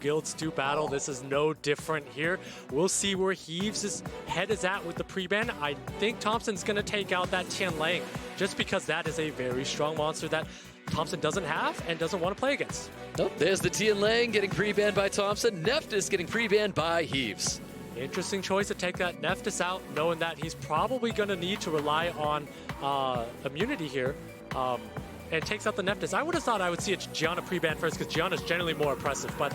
guilds do battle. This is no different here. We'll see where Heves' head is at with the pre-ban. I think Thompson's going to take out that Tianlang just because that is a very strong monster that Thompson doesn't have and doesn't want to play against. Oh, there's the Tianlang getting pre-banned by Thompson. Neftis getting pre-banned by Heves. Interesting choice to take that Neftis out, knowing that he's probably going to need to rely on immunity here. And takes out the Neftis. I would have thought I would see a Gianna pre-ban first because Gianna's generally more oppressive, but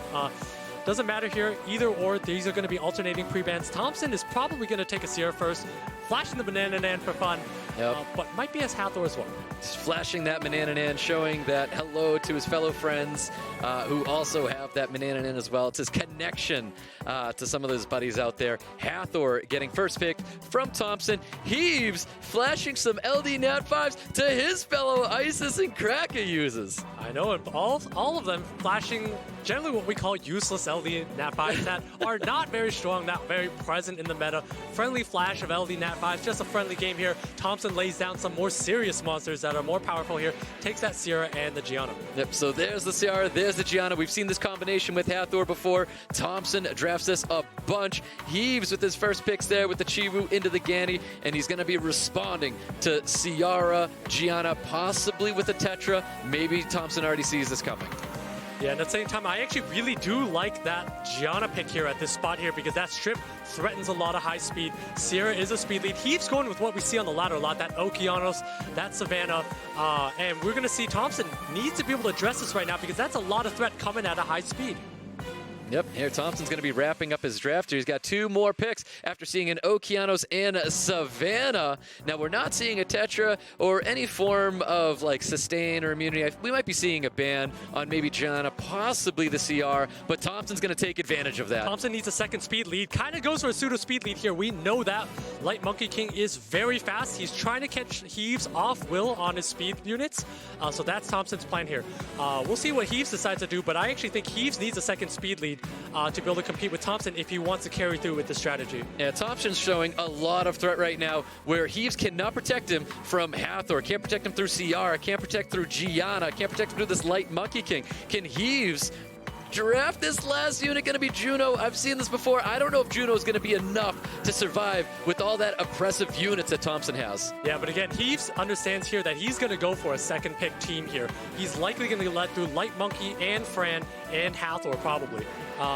doesn't matter here. Either or, these are going to be alternating pre-bans. Thompson is probably going to take a Sierra first, flashing the Banana Nan for fun, but might be as Hathor as well. Just flashing that Banana Nan, showing that hello to his fellow friends who also have that Banana Nan as well. It's his connection to some of those buddies out there. Hathor getting first pick from Thompson. Heves flashing some LD Nat 5s to his fellow Isis and Kraka users. I know, and all of them flashing generally what we call useless LD Nat 5s that are not very strong, not very present in the meta. Friendly flash of LD Nat 5s, just a friendly game here. Thompson lays down some more serious monsters that are more powerful here, takes that Sierra and the Gianna. Yep, so there's the Sierra, there's the Gianna. We've seen this combination with Hathor before. Thompson drafts this a bunch. Heves with his first picks there with the Chiwu into the Ganny, and he's going to be responding to Sierra, Gianna, possibly with a Tetra. Maybe Thompson already sees this coming. Yeah, and at the same time, I actually really do like that Gianna pick here at this spot here because that strip threatens a lot of high speed. Sierra is a speed lead. Heves going with what we see on the ladder a lot, that Okeanos, that Savannah, and we're going to see Thompson needs to be able to address this right now because that's a lot of threat coming at a high speed. Yep, here Thompson's going to be wrapping up his draft here. He's got 2 more picks after seeing an Okeanos and a Savannah. Now, we're not seeing a Tetra or any form of, like, sustain or immunity. We might be seeing a ban on maybe Gianna, possibly the CR, but Thompson's going to take advantage of that. Thompson needs a second speed lead. Kind of goes for a pseudo speed lead here. We know that Light Monkey King is very fast. He's trying to catch Heves off will on his speed units, so that's Thompson's plan here. We'll see what Heves decides to do, but I actually think Heves needs a second speed lead to be able to compete with Thompson if he wants to carry through with the strategy. Yeah, Thompson's showing a lot of threat right now where Heves cannot protect him from Hathor, can't protect him through Ciara, can't protect through Gianna, can't protect him through this Light Monkey King. Can Heves draft this last unit? Going to be Juno. I've seen this before. I don't know if Juno is going to be enough to survive with all that oppressive units that Thompson has. Yeah, but again, Heves understands here that he's going to go for a second pick team here. He's likely going to let through Light Monkey and Fran and Hathor probably.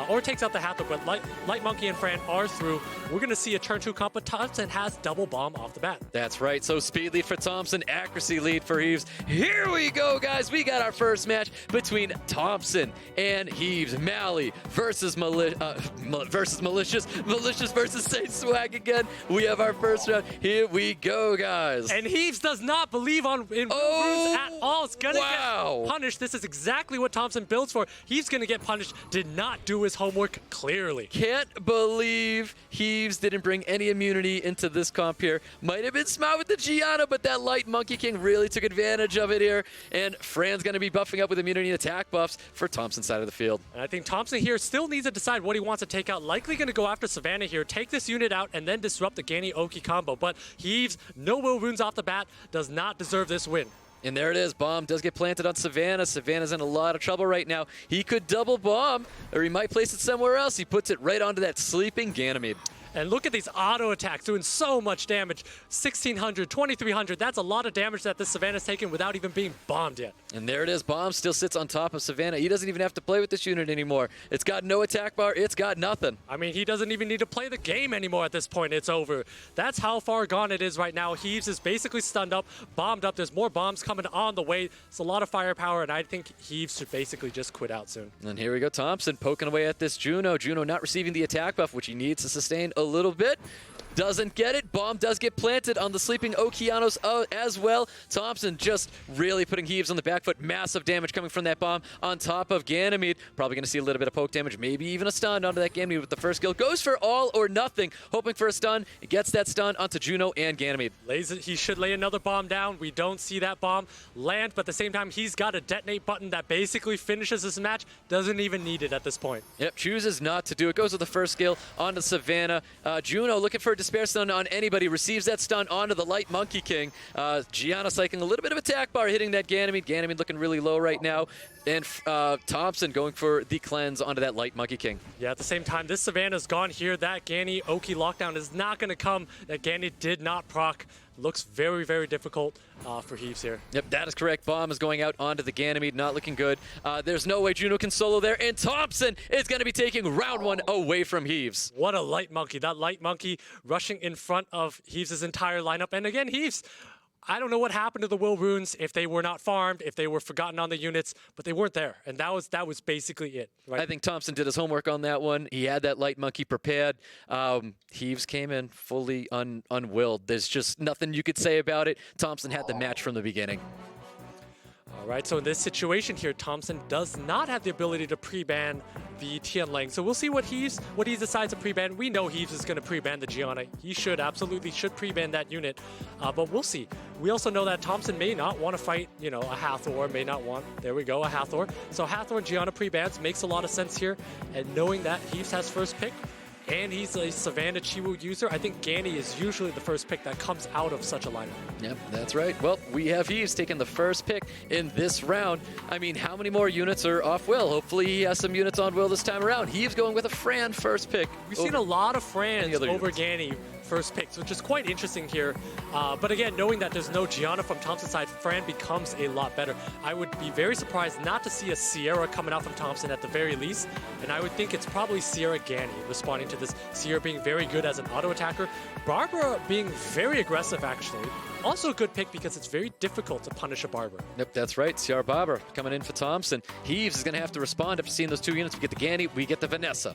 Or takes out the Hathor, but Light Monkey and Fran are through. We're going to see a turn 2 comp, but Thompson has double bomb off the bat. That's right. So speed lead for Thompson, accuracy lead for Heves. Here we go, guys. We got our first match between Thompson and Heves. Mally versus Malicious. Malicious versus Saint Swag again. We have our first round. Here we go, guys. And Heves does not believe in runes at all. It's going to get punished. This is exactly what Thompson builds for. He's going to get punished. Did not do his homework clearly. Can't believe Heves didn't bring any immunity into this comp here. Might have been smart with the Gianna, but that Light Monkey King really took advantage of it here. And Fran's going to be buffing up with immunity and attack buffs for Thompson's side of the field. And I think Thompson here still needs to decide what he wants to take out. Likely going to go after Savannah here, take this unit out, and then disrupt the Ganny Oki combo. But Heves, no will runes off the bat, does not deserve this win. And there it is. Bomb does get planted on Savannah. Savannah's in a lot of trouble right now. He could double bomb, or he might place it somewhere else. He puts it right onto that sleeping Ganymede. And look at these auto attacks doing so much damage. 1,600, 2,300. That's a lot of damage that this Savannah's taken without even being bombed yet. And there it is. Bomb still sits on top of Savannah. He doesn't even have to play with this unit anymore. It's got no attack bar. It's got nothing. I mean, he doesn't even need to play the game anymore at this point. It's over. That's how far gone it is right now. Heves is basically stunned up, bombed up. There's more bombs coming on the way. It's a lot of firepower, and I think Heves should basically just quit out soon. And here we go. Thompson poking away at this Juno. Juno not receiving the attack buff, which he needs to sustain a little bit. Doesn't get it. Bomb does get planted on the sleeping Okeanos as well. Thompson just really putting Heves on the back foot. Massive damage coming from that bomb on top of Ganymede. Probably going to see a little bit of poke damage, maybe even a stun onto that Ganymede with the first kill. Goes for all or nothing, hoping for a stun. It gets that stun onto Juno and Ganymede. He should lay another bomb down. We don't see that bomb land, but at the same time, he's got a detonate button that basically finishes this match. Doesn't even need it at this point. Yep, chooses not to do it. Goes with the first skill onto Savannah. Juno looking for a despair stun on anybody. Receives that stun onto the Light Monkey King. Gianna cycling a little bit of attack bar, hitting that Ganymede. Ganymede looking really low right now. And Thompsin going for the cleanse onto that light Monkey King. Yeah, at the same time, this Savannah's gone here. That Ganny Oki lockdown is not going to come. That Ganny did not proc. Looks very, very difficult for Heves here. Yep, that is correct. Bomb is going out onto the Ganymede, not looking good. There's no way Juno can solo there, and Thompsin is going to be taking round one away from Heves. What a light monkey. That light monkey rushing in front of Heves' entire lineup. And again, Heves, I don't know what happened to the Will Runes, if they were not farmed, if they were forgotten on the units, but they weren't there. And that was basically it. Right? I think Thompsin did his homework on that one. He had that light monkey prepared. Heves came in fully unwilled. There's just nothing you could say about it. Thompsin had the match from the beginning. All right, so in this situation here, Thompsin does not have the ability to pre-ban the Tian Lang. So we'll see what he decides to pre-ban. We know Heves is going to pre-ban the Gianna. He absolutely should pre-ban that unit, but we'll see. We also know that Thompsin may not want to fight, you know, a Hathor, may not want, there we go, a Hathor. So Hathor and Gianna pre-bans makes a lot of sense here, and knowing that Heves has first pick, and he's a Savannah Chiwu user, I think Ganny is usually the first pick that comes out of such a lineup. Yep, that's right. Well, we have Heves taking the first pick in this round. I mean, how many more units are off Will? Hopefully he has some units on Will this time around. Heves going with a Fran first pick. We've seen a lot of Frans over Ganny first picks, which is quite interesting here. But again, knowing that there's no Gianna from Thompson's side, Fran becomes a lot better. I would be very surprised not to see a Sierra coming out from Thompson at the very least, and I would think it's probably Sierra Ganny responding to this. Sierra being very good as an auto attacker. Barbara being very aggressive, actually. Also a good pick because it's very difficult to punish a Barbara. Yep, that's right. Sierra Barbara coming in for Thompson. Heves is going to have to respond after seeing those two units. We get the Ganny, we get the Vanessa.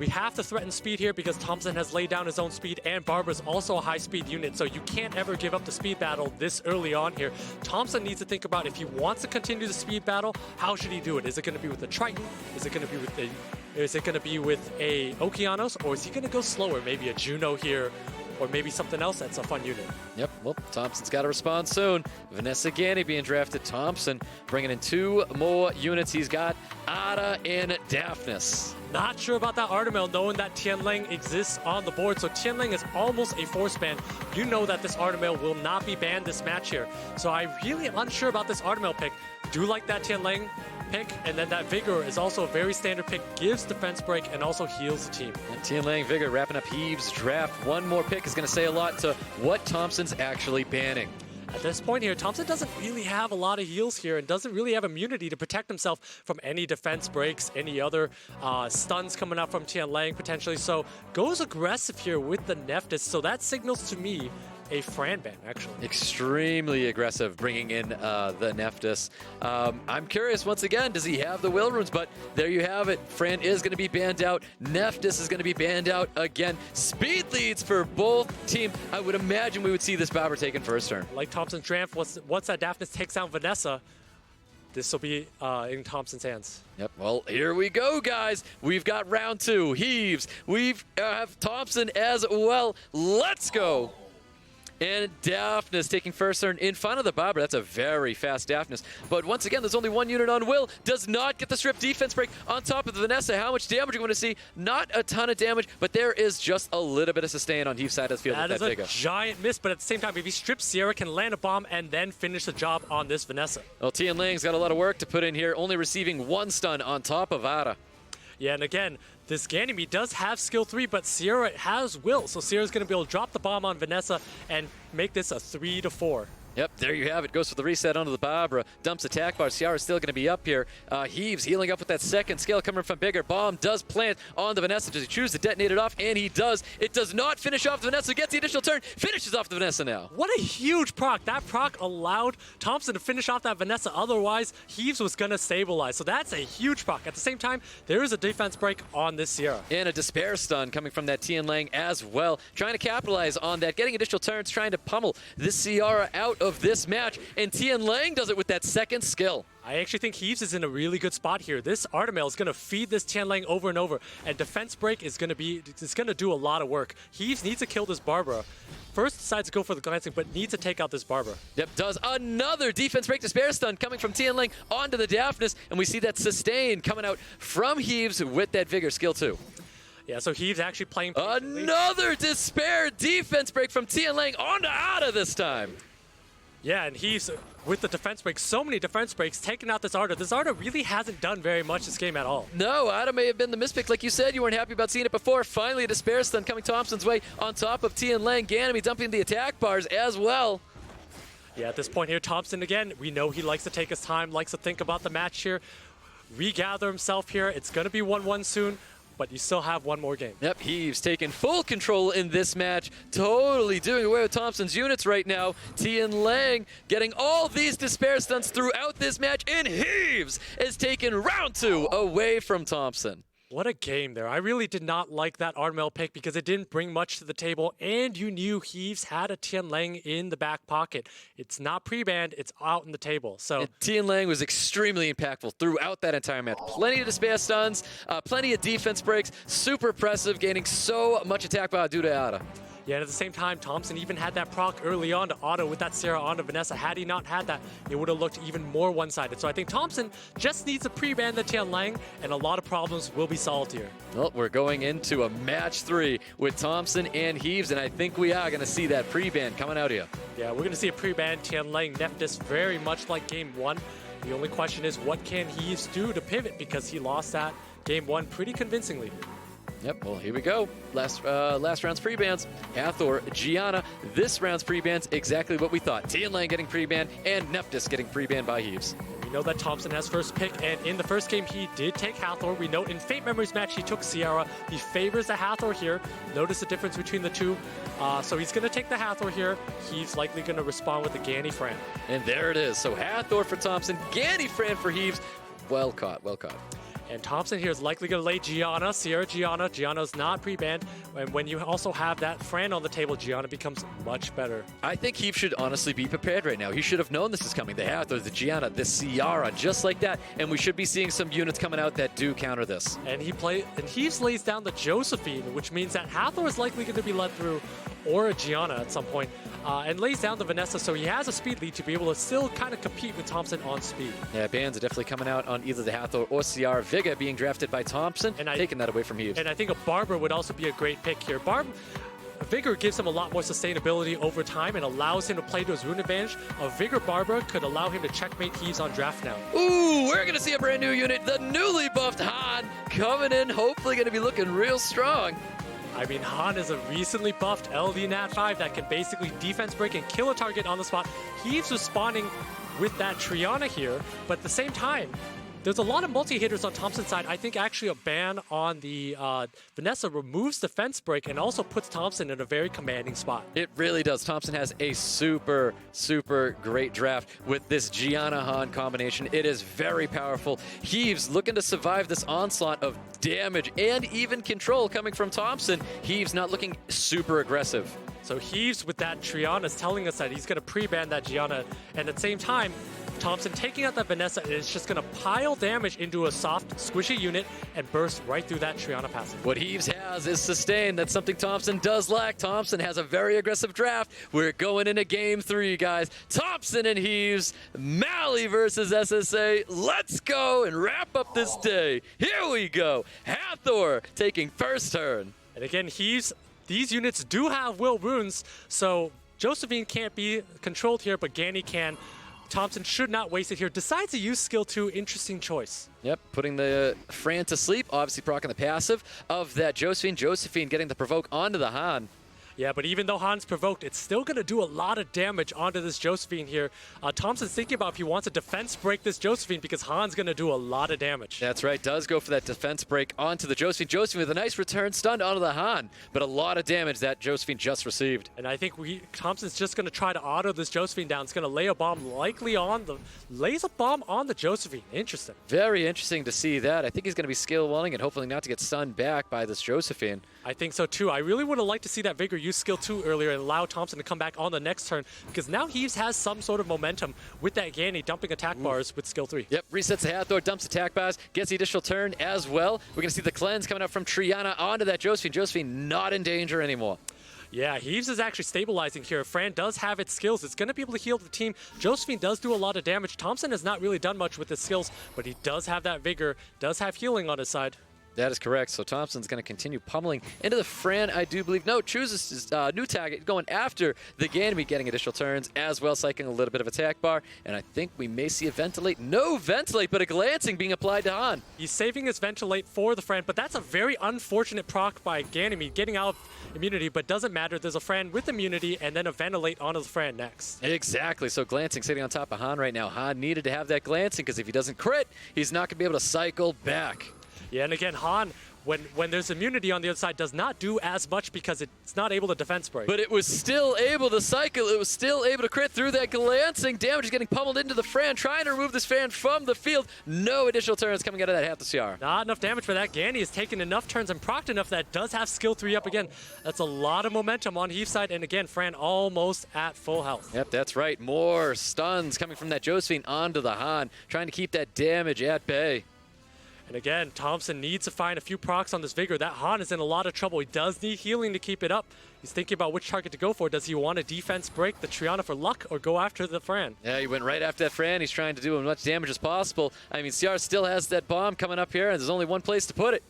We have to threaten speed here because Thompson has laid down his own speed, and Barbara's also a high-speed unit, so you can't ever give up the speed battle this early on here. Thompson needs to think about if he wants to continue the speed battle, how should he do it? Is it going to be with a Triton? Is it going to be with a Okeanos, or is he going to go slower? Maybe a Juno here, or maybe something else that's a fun unit. Yep, well, Thompson's got to respond soon. Vanessa Ganny being drafted. Thompson bringing in two more units. He's got Ada and Daphnis. Not sure about that Artemel, knowing that Tian Lang exists on the board. So Tian Lang is almost a force ban. You know that this Artemel will not be banned this match here. So I'm really unsure about this Artemel pick. Do like that Tian Lang pick, and then that Vigor is also a very standard pick, gives defense break, and also heals the team. And Tian Lang Vigor wrapping up Heves' draft. One more pick is going to say a lot to what Thompson's actually banning. At this point here, Thompson doesn't really have a lot of heals here and doesn't really have immunity to protect himself from any defense breaks, any other stuns coming up from Tian Lang potentially. So goes aggressive here with the Nephthys. So that signals to me a Fran ban, actually. Extremely aggressive, bringing in the Nephthys. I'm curious, once again, does he have the Will Runes? But there you have it. Fran is going to be banned out. Nephthys is going to be banned out again. Speed leads for both teams. I would imagine we would see this Bobber taken first turn. Like Thompson's draft, once that Daphnis takes down Vanessa, this will be in Thompson's hands. Yep, well, here we go, guys. We've got round two. Heves. We have Thompson as well. Let's go. And Daphnis taking first turn in front of the Bobber. That's a very fast Daphnis. But once again, there's only one unit on Will. Does not get the strip defense break on top of the Vanessa. How much damage are we going to see? Not a ton of damage, but there is just a little bit of sustain on Heves' side of the field. That is a giant miss, but at the same time, if he strips Sierra, can land a bomb and then finish the job on this Vanessa. Well, Tian Lang's got a lot of work to put in here, only receiving one stun on top of Ada. Yeah, and again, this Ganymede does have skill 3, but Sierra has will, so Sierra's going to be able to drop the bomb on Vanessa and make this a 3-4. Yep, there you have it. Goes for the reset onto the Barbara. Dumps attack bar. Sierra's still going to be up here. Heves healing up with that second skill coming from Bigger. Bomb does plant on the Vanessa. Does he choose to detonate it off? And he does. It does not finish off the Vanessa. Gets the additional turn. Finishes off the Vanessa now. What a huge proc. That proc allowed Thompson to finish off that Vanessa. Otherwise, Heves was going to stabilize. So that's a huge proc. At the same time, there is a defense break on this Sierra. And a despair stun coming from that Tian Lang as well. Trying to capitalize on that. Getting additional turns. Trying to pummel this Sierra out of this match. And Tian Lang does it with that second skill. I actually think Heves is in a really good spot here. This Artemel is going to feed this Tian Lang over and over, and defense break is going to do a lot of work. Heves needs to kill this Barbara. First decides to go for the glancing, but needs to take out this Barbara. Yep, does another defense break despair stun coming from Tian Lang onto the Daphnis, and we see that sustain coming out from Heves with that Vigor skill 2. Yeah, so Heves actually playing patiently. Another despair defense break from Tian Lang onto Ada this time. Yeah, and he's, with the defense breaks, so many defense breaks, taking out this Arda. This Arda really hasn't done very much this game at all. No, Arda may have been the mispick. Like you said, you weren't happy about seeing it before. Finally, a Despair Stun coming Thompson's way on top of Tian Lang. Ganemy dumping the attack bars as well. Yeah, at this point here, Thompson again, we know he likes to take his time, likes to think about the match here, regather himself here. It's going to be 1-1 soon, but you still have one more game. Yep, Heves taking full control in this match, totally doing away with Thompson's units right now. Tian Lang getting all these Despair Stunts throughout this match, and Heves is taking round 2 away from Thompson. What a game there. I really did not like that Ardmel pick because it didn't bring much to the table, and you knew Heves had a Tian Lang in the back pocket. It's not pre-banned, it's out in the table. So and Tian Lang was extremely impactful throughout that entire match. Plenty of Despair Stuns, plenty of defense breaks, super impressive, gaining so much attack power due to Arda. yeah, and at the same time, Thompson even had that proc early on to auto with that Sarah onto Vanessa. Had he not had that, it would have looked even more one-sided. So I think Thompson just needs to pre-ban the Tian Lang, and a lot of problems will be solved here. Well, we're going into a match 3 with Thompson and Heves, and I think we are going to see that pre-ban coming out here. Yeah, we're going to see a pre-ban Tian Lang Nephthys very much like Game 1. The only question is, what can Heves do to pivot, because he lost that Game 1 pretty convincingly. Yep, well, here we go. Last round's pre-bans. Hathor, Gianna. This round's pre-bans, exactly what we thought. Tian Lang getting pre-banned, and Nephthys getting pre-banned by Heves. We know that Thompson has first pick, and in the first game, he did take Hathor. We know in Fate Memories match, he took Sierra. He favors the Hathor here. Notice the difference between the two. So he's going to take the Hathor here. He's likely going to respond with the Ganny Fran. And there it is. So Hathor for Thompson, Ganny Fran for Heves. Well caught, well caught. And Thompson here is likely going to lay Gianna, Sierra Gianna. Gianna's not pre-banned. And when you also have that Fran on the table, Gianna becomes much better. I think Heves should honestly be prepared right now. He should have known this is coming. The Hathor, the Gianna, the Ciara, just like that. And we should be seeing some units coming out that do counter this. And Heves lays down the Josephine, which means that Hathor is likely going to be led through, or a Gianna at some point, and lays down the Vanessa, so he has a speed lead to be able to still kind of compete with Thompson on speed. Yeah, bans are definitely coming out on either the Hathor or Ciara. Vigor being drafted by Thompson, and taking that away from Heves. And I think a Barber would also be a great pick here. Vigor gives him a lot more sustainability over time and allows him to play to his rune advantage. A Vigor Barber could allow him to checkmate Heves on draft now. Ooh, we're going to see a brand new unit. The newly buffed Han coming in, hopefully going to be looking real strong. I mean, Han is a recently buffed LD Nat 5 that can basically defense break and kill a target on the spot. He's responding with that Triana here, but at the same time, there's a lot of multi-hitters on Thompson's side. I think actually a ban on the Vanessa removes defense break and also puts Thompson in a very commanding spot. It really does. Thompson has a super, super great draft with this Gianna-Han combination. It is very powerful. Heves looking to survive this onslaught of damage and even control coming from Thompson. Heves not looking super aggressive. So Heves with that Triana is telling us that he's going to pre-ban that Gianna, and at the same time, Thompson taking out that Vanessa, and it's just going to pile damage into a soft, squishy unit and burst right through that Triana passive. What Heves has is sustain. That's something Thompson does lack. Thompson has a very aggressive draft. We're going into game 3, guys. Thompson and Heves, Mally versus SSA. Let's go and wrap up this day. Here we go. Hathor taking first turn. And again, Heves, these units do have will runes, so Josephine can't be controlled here, but Ganny can. Thompson should not waste it here. Decides to use skill 2. Interesting choice. Yep, putting the Fran to sleep. Obviously proccing the passive of that Josephine. Josephine getting the provoke onto the Han. Yeah, but even though Han's provoked, it's still going to do a lot of damage onto this Josephine here. Thompson's thinking about if he wants to defense break this Josephine because Han's going to do a lot of damage. That's right. Does go for that defense break onto the Josephine. Josephine with a nice return stun onto the Han, but a lot of damage that Josephine just received. And I think Thompson's just going to try to auto this Josephine down. It's going to lay a bomb likely on lays a bomb on the Josephine. Interesting. Very interesting to see that. I think he's going to be skill willing and hopefully not to get stunned back by this Josephine. I think so too. I really would have liked to see that Vigor use skill 2 earlier and allow Thompson to come back on the next turn, because now Heves has some sort of momentum with that Ganny dumping attack bars with skill 3. Yep, resets the Hathor, dumps attack bars, gets the additional turn as well. We're going to see the cleanse coming up from Triana onto that Josephine. Josephine not in danger anymore. Yeah, Heves is actually stabilizing here. Fran does have its skills. It's going to be able to heal the team. Josephine does do a lot of damage. Thompson has not really done much with his skills, but he does have that vigor, does have healing on his side. That is correct. So Thompson's going to continue pummeling into the Fran, I do believe. No, chooses his new target, going after the Ganymede, getting additional turns, as well cycling a little bit of attack bar. And I think we may see a ventilate. No ventilate, but a glancing being applied to Han. He's saving his ventilate for the Fran, but that's a very unfortunate proc by Ganymede, getting out of immunity, but doesn't matter. There's a Fran with immunity, and then a ventilate onto the Fran next. Exactly. So glancing sitting on top of Han right now. Han needed to have that glancing, because if he doesn't crit, he's not going to be able to cycle back. Yeah, and again, Han, when there's immunity on the other side, does not do as much because it's not able to defense break. But it was still able to cycle. It was still able to crit through that glancing. Damage is getting pummeled into the Fran, trying to remove this Fran from the field. No additional turns coming out of that half the CR. Not enough damage for that. Ganny has taken enough turns and procced enough that does have skill 3 up again. That's a lot of momentum on Heves' side, and again, Fran almost at full health. Yep, that's right. More stuns coming from that Josephine onto the Han, trying to keep that damage at bay. And again, Thompson needs to find a few procs on this Vigor. That Han is in a lot of trouble. He does need healing to keep it up. He's thinking about which target to go for. Does he want to defense break the Triana for luck or go after the Fran? Yeah, he went right after that Fran. He's trying to do as much damage as possible. I mean, CR still has that bomb coming up here, and there's only one place to put it.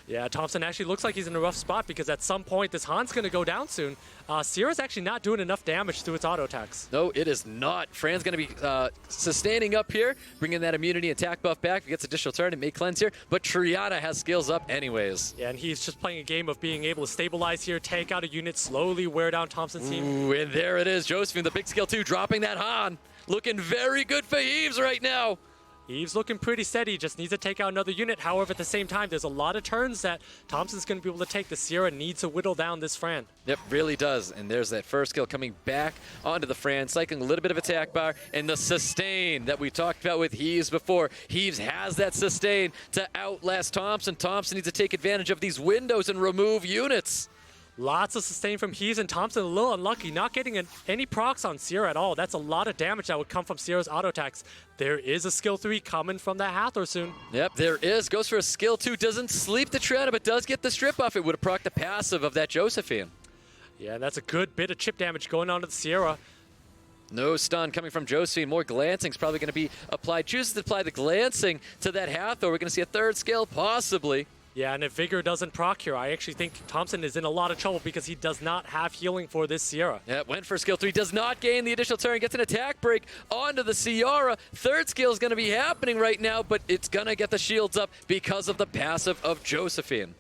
Yeah, Thompson actually looks like he's in a rough spot because at some point this Han's going to go down soon. Sierra's actually not doing enough damage through its auto attacks. No, it is not. Fran's going to be sustaining up here, bringing that immunity attack buff back. He gets additional turn and may cleanse here, but Triana has skills up anyways. Yeah, and he's just playing a game of being able to stabilize here, take out a unit, slowly wear down Thompson's team. Ooh, and there it is. Josephine, the big skill 2, dropping that Han. Looking very good for Heves right now. Heves looking pretty steady, just needs to take out another unit. However, at the same time, there's a lot of turns that Thompson's going to be able to take. The Sierra needs to whittle down this Fran. Yep, really does. And there's that first kill coming back onto the Fran, cycling a little bit of attack bar, and the sustain that we talked about with Heves before. Heves has that sustain to outlast Thompson. Thompson needs to take advantage of these windows and remove units. Lots of sustain from Heves, and Thompson a little unlucky, not getting any procs on Sierra at all. That's a lot of damage that would come from Sierra's auto attacks. There is a skill 3 coming from that Hathor soon. Yep, there is. Goes for a skill 2. Doesn't sleep the Triana, but does get the strip off. It would have procced the passive of that Josephine. Yeah, that's a good bit of chip damage going on to the Sierra. No stun coming from Josephine. More glancing is probably going to be applied. Chooses to apply the glancing to that Hathor. We're going to see a third skill, possibly. Yeah, and if Vigor doesn't proc here, I actually think Thompson is in a lot of trouble because he does not have healing for this Sierra. Yeah, went for skill 3, does not gain the additional turn, gets an attack break onto the Sierra. Third skill is going to be happening right now, but it's going to get the shields up because of the passive of Josephine.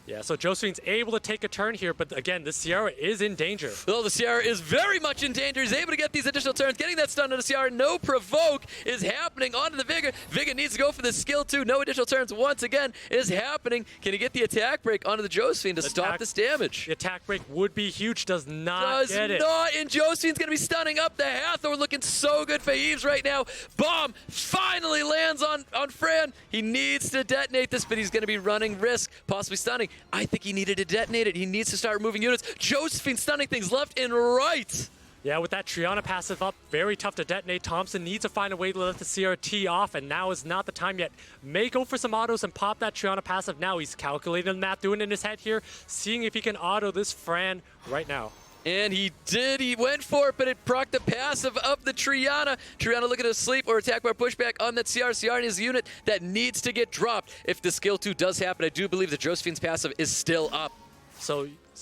Yeah, so Josephine's able to take a turn here, but again, the Sierra is in danger. Well, the Sierra is very much in danger. He's able to get these additional turns, getting that stun on the Sierra. No provoke is happening onto the Vigor. Vigor needs to go for the skill 2. No additional turns once again is happening. Can he get the attack break onto the Josephine to stop this damage? The attack break would be huge, does not get it. Does not, and Josephine's going to be stunning up the Hathor, looking so good for Heves right now. Bomb finally lands on Fran. He needs to detonate this, but he's going to be running risk, possibly stunning. I think he needed to detonate it. He needs to start removing units. Josephine stunning things left and right. Yeah, with that Triana passive up, very tough to detonate. Thompson needs to find a way to let the Sierra tee off, and now is not the time yet. May go for some autos and pop that Triana passive now. He's calculating the math, doing it in his head here, seeing if he can auto this Fran right now. And he did. He went for it, but it procced the passive of the Triana. Triana looking to sleep or attack bar pushback on that CR. CR is a unit that needs to get dropped. If the skill 2 does happen, I do believe that Josephine's passive is still up.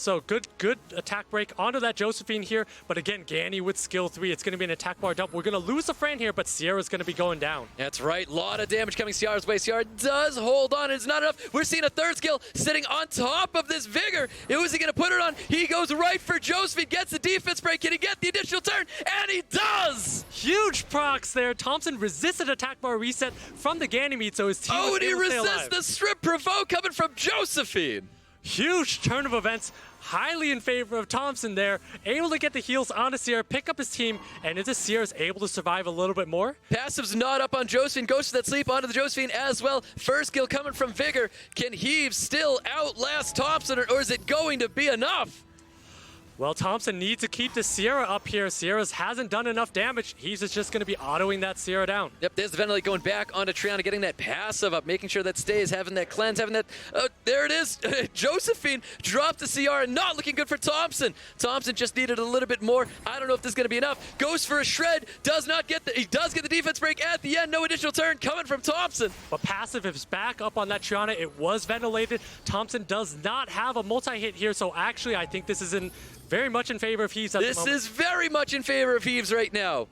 So good attack break onto that Josephine here. But again, Ganny with skill 3. It's going to be an attack bar dump. We're going to lose the Fran here, but Sierra's going to be going down. That's right. A lot of damage coming CR's way. CR does hold on. It's not enough. We're seeing a third skill sitting on top of this Vigor. Who is he going to put it on? He goes right for Josephine. Gets the defense break. Can he get the additional turn? And he does! Huge procs there. Thompson resisted attack bar reset from the Ganymede, so his team was and he able to stay resists alive. the strip provoke coming from Josephine. Huge turn of events, highly in favor of Thompson there, able to get the heals onto Sierra, pick up his team, and is the Sierra's able to survive a little bit more? Passive's not up on Josephine, goes to that sleep onto the Josephine as well. First kill coming from Vigor. Can Heves still outlast Thompson, or is it going to be enough? Well, Thompson needs to keep the Sierra up here. Sierra's hasn't done enough damage. He's just going to be autoing that Sierra down. Yep, there's the Ventilate going back onto Triana, getting that passive up, making sure that stays, having that cleanse, having that... there it is. Josephine dropped the CR, and not looking good for Thompson. Thompson just needed a little bit more. I don't know if this is going to be enough. Goes for a shred. He does get the defense break at the end. No additional turn coming from Thompson. But passive is back up on that Triana. It was ventilated. Thompson does not have a multi-hit here, so actually I think this is very much in favor of Heves at the moment. This is very much in favor of Heves right now.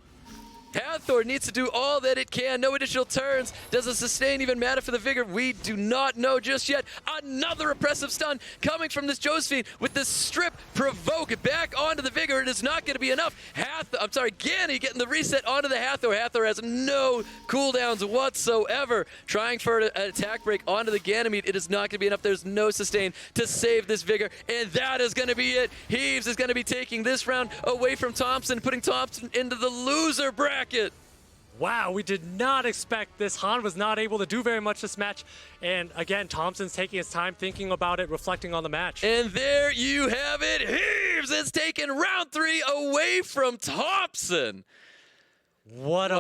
Hathor needs to do all that it can. No additional turns. Does a sustain even matter for the Vigor? We do not know just yet. Another oppressive stun coming from this Josephine with this strip provoke back onto the Vigor. It is not going to be enough. Ganny getting the reset onto the Hathor. Hathor has no cooldowns whatsoever. Trying for an attack break onto the Ganymede. It is not going to be enough. There's no sustain to save this Vigor. And that is going to be it. Heves is going to be taking this round away from Thompson, putting Thompson into the loser bracket. Wow, we did not expect this. Han was not able to do very much this match. And again, Thompson's taking his time thinking about it, reflecting on the match. And there you have it. Heves has taken round 3 away from Thompson. What a